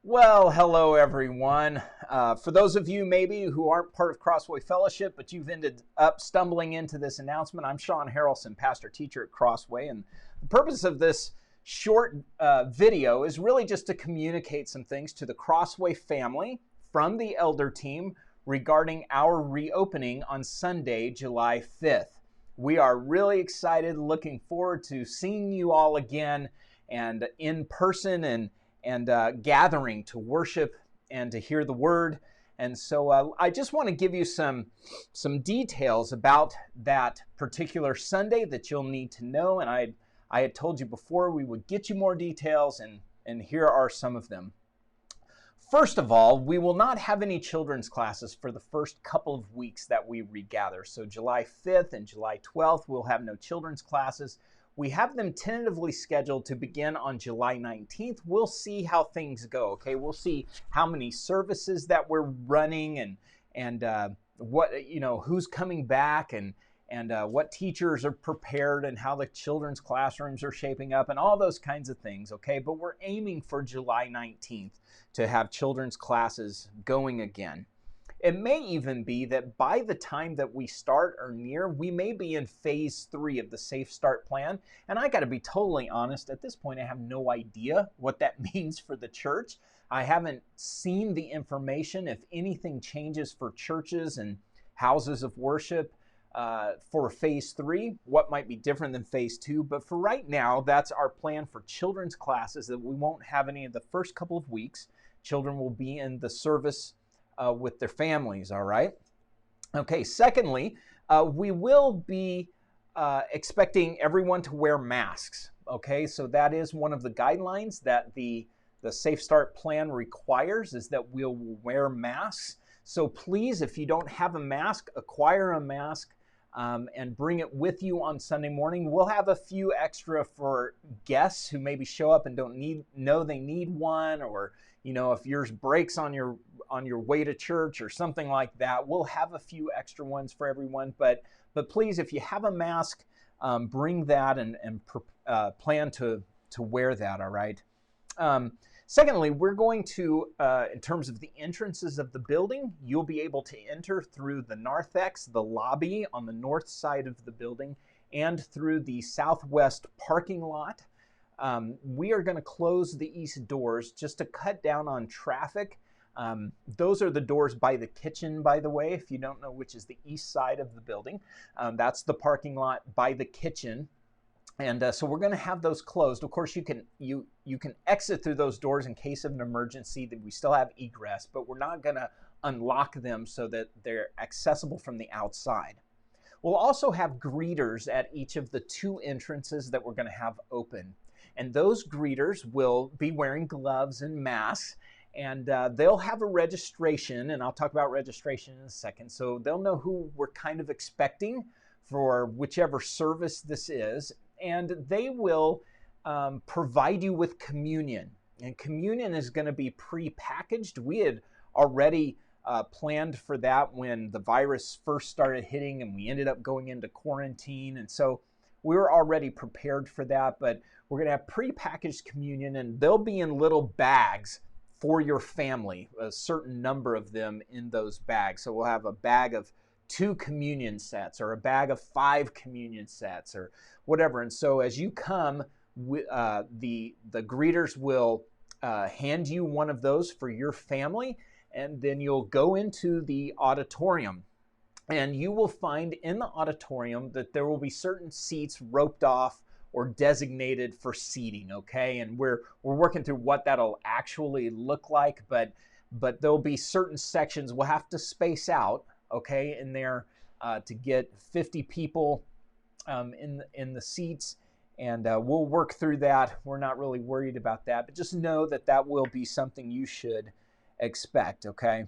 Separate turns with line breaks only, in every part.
Well, hello everyone. For those of you maybe who aren't part of Crossway Fellowship, but you've ended up stumbling into this announcement, I'm Sean Harrelson, pastor teacher at Crossway, and the purpose of this short video is really just to communicate some things to the Crossway family from the elder team regarding our reopening on Sunday, July 5th. We are really excited, looking forward to seeing you all again and in person and gathering to worship and to hear the word. And so I just want to give you some details about that particular Sunday that you'll need to know. And I had told you before we would get you more details, and here are some of them. First of all, we will not have any children's classes for the first couple of weeks that we regather. So July 5th and July 12th, we'll have no children's classes. We have them tentatively scheduled to begin on July 19th. We'll see how things go, okay? We'll see how many services that we're running and what, who's coming back and what teachers are prepared and how the children's classrooms are shaping up and all those kinds of things, okay? But we're aiming for July 19th to have children's classes going again. It may even be that by the time that we start or near, we may be in phase 3 of the Safe Start plan. And I got to be totally honest, at this point, I have no idea what that means for the church. I haven't seen the information if anything changes for churches and houses of worship for phase 3, what might be different than phase 2. But for right now, that's our plan for children's classes, that we won't have any of the first couple of weeks. Children will be in the service with their families, all right? Okay, secondly, we will be expecting everyone to wear masks, okay? So that is one of the guidelines that the Safe Start plan requires, is that we'll wear masks. So please, if you don't have a mask, acquire a mask and bring it with you on Sunday morning. We'll have a few extra for guests who maybe show up and don't know they need one, or if yours breaks on your way to church or something like that, we'll have a few extra ones for everyone. But please, if you have a mask, bring that and plan to wear that. All right. Secondly, we're going to, in terms of the entrances of the building, you'll be able to enter through the narthex, the lobby on the north side of the building, and through the southwest parking lot. We are going to close the east doors just to cut down on traffic. Those are the doors by the kitchen, by the way, if you don't know which is the east side of the building. That's the parking lot by the kitchen. And so we're going to have those closed. Of course, you can exit through those doors in case of an emergency. That we still have egress, but we're not going to unlock them so that they're accessible from the outside. We'll also have greeters at each of the 2 entrances that we're going to have open. And those greeters will be wearing gloves and masks, and they'll have a registration, and I'll talk about registration in a second. So they'll know who we're kind of expecting for whichever service this is. And they will provide you with communion. And communion is going to be pre-packaged. We had already planned for that when the virus first started hitting and we ended up going into quarantine. And so we were already prepared for that. But we're going to have pre-packaged communion, and they'll be in little bags for your family, a certain number of them in those bags. So we'll have a bag of 2 communion sets, or a bag of 5 communion sets, or whatever. And so as you come, the greeters will hand you one of those for your family, and then you'll go into the auditorium. And you will find in the auditorium that there will be certain seats roped off or designated for seating, okay? And we're working through what that'll actually look like, but there'll be certain sections we'll have to space out, okay, in there to get 50 people in the seats, and we'll work through that. We're not really worried about that, but just know that that will be something you should expect, okay?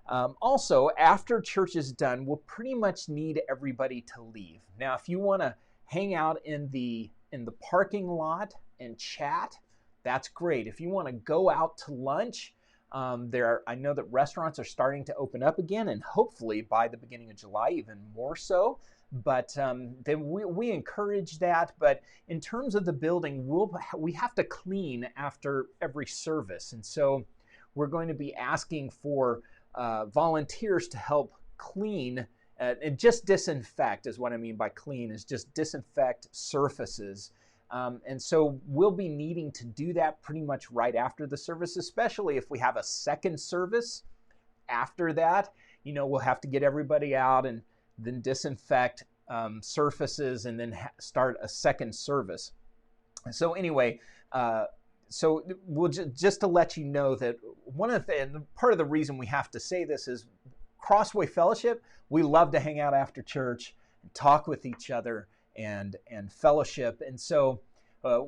Also, after church is done, we'll pretty much need everybody to leave. Now, if you want to hang out in the parking lot and chat, that's great. If you want to go out to lunch, I know that restaurants are starting to open up again, and hopefully by the beginning of July, even more so. But then we encourage that. But in terms of the building, we have to clean after every service, and so we're going to be asking for volunteers to help clean and just disinfect is what I mean by clean, is just disinfect surfaces. And so we'll be needing to do that pretty much right after the service, especially if we have a second service after that. We'll have to get everybody out and then disinfect surfaces and then start a second service. So anyway, so we'll just to let you know that part of the reason we have to say this is Crossway Fellowship, we love to hang out after church and talk with each other and fellowship. And so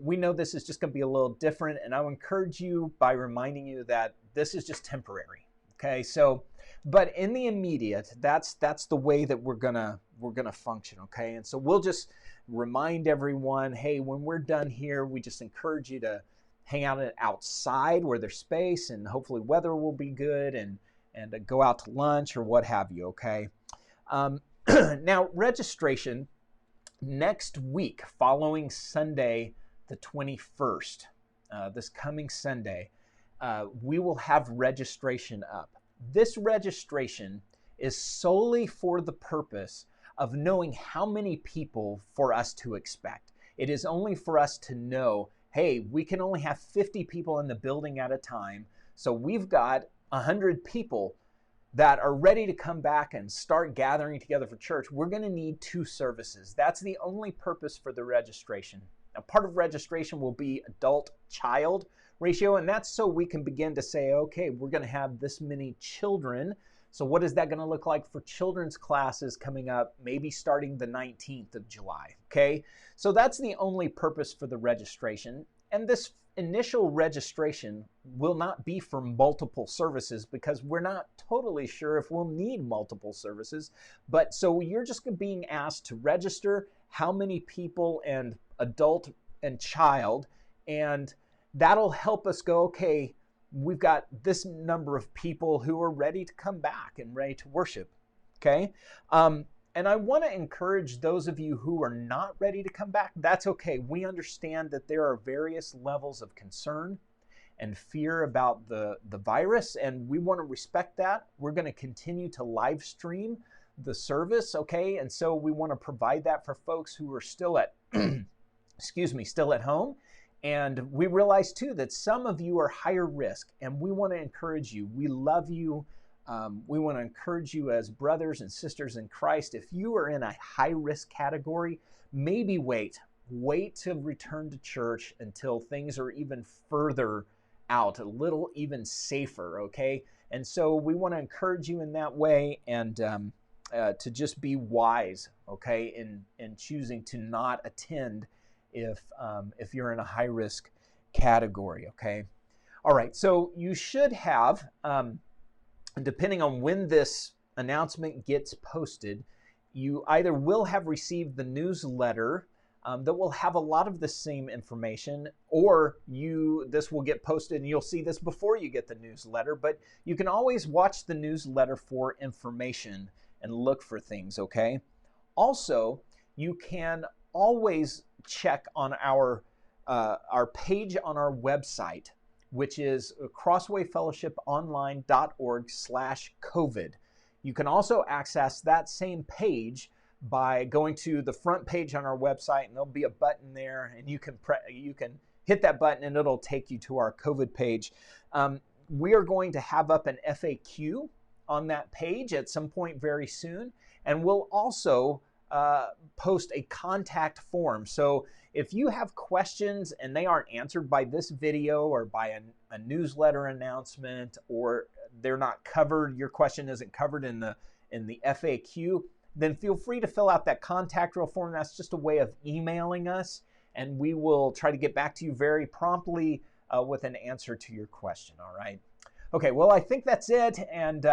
we know this is just going to be a little different. And I will encourage you by reminding you that this is just temporary. Okay, so, but in the immediate, that's the way that we're gonna function. Okay, and so we'll just remind everyone, hey, when we're done here, we just encourage you to hang out outside where there's space, and hopefully weather will be good, and go out to lunch or what have you. Okay. Now registration next week, following Sunday, the 21st, this coming Sunday. We will have registration up. This registration is solely for the purpose of knowing how many people for us to expect. It is only for us to know, hey, we can only have 50 people in the building at a time. So we've got 100 people that are ready to come back and start gathering together for church. We're going to need 2 services. That's the only purpose for the registration. Now, part of registration will be adult-child ratio, and that's so we can begin to say, okay, we're going to have this many children. So what is that going to look like for children's classes coming up, maybe starting the 19th of July, okay? So that's the only purpose for the registration. And this initial registration will not be for multiple services because we're not totally sure if we'll need multiple services. But so you're just being asked to register how many people, and adult and child, and that'll help us go, okay, we've got this number of people who are ready to come back and ready to worship, okay? And I want to encourage those of you who are not ready to come back. That's okay. We understand that there are various levels of concern and fear about the virus, and we want to respect that. We're going to continue to live stream the service, okay? And so we want to provide that for folks who are still at, still at home. And we realize too that some of you are higher risk, and we want to encourage you. We love you. We want to encourage you as brothers and sisters in Christ. If you are in a high risk category, maybe wait to return to church until things are even further out, a little even safer, okay? And so we want to encourage you in that way, and to just be wise, okay, in choosing to not attend if you're in a high risk category, okay? All right, so you should have, depending on when this announcement gets posted, you either will have received the newsletter that will have a lot of the same information, or this will get posted and you'll see this before you get the newsletter, but you can always watch the newsletter for information and look for things, okay? Also, you can always check on our page on our website, which is crosswayfellowshiponline.org/COVID. You can also access that same page by going to the front page on our website, and there'll be a button there, and you can hit that button and it'll take you to our COVID page. We are going to have up an FAQ on that page at some point very soon, and we'll also post a contact form. So if you have questions and they aren't answered by this video or by a newsletter announcement, or they're not covered, your question isn't covered in the FAQ, then feel free to fill out that contact form. That's just a way of emailing us, and we will try to get back to you very promptly with an answer to your question, all right? Okay, well, I think that's it, and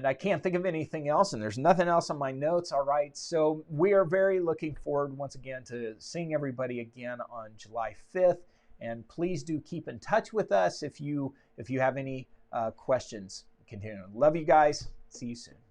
I can't think of anything else, and there's nothing else on my notes, all right? So we are very looking forward, once again, to seeing everybody again on July 5th, and please do keep in touch with us if you have any questions. Continue. Love you guys. See you soon.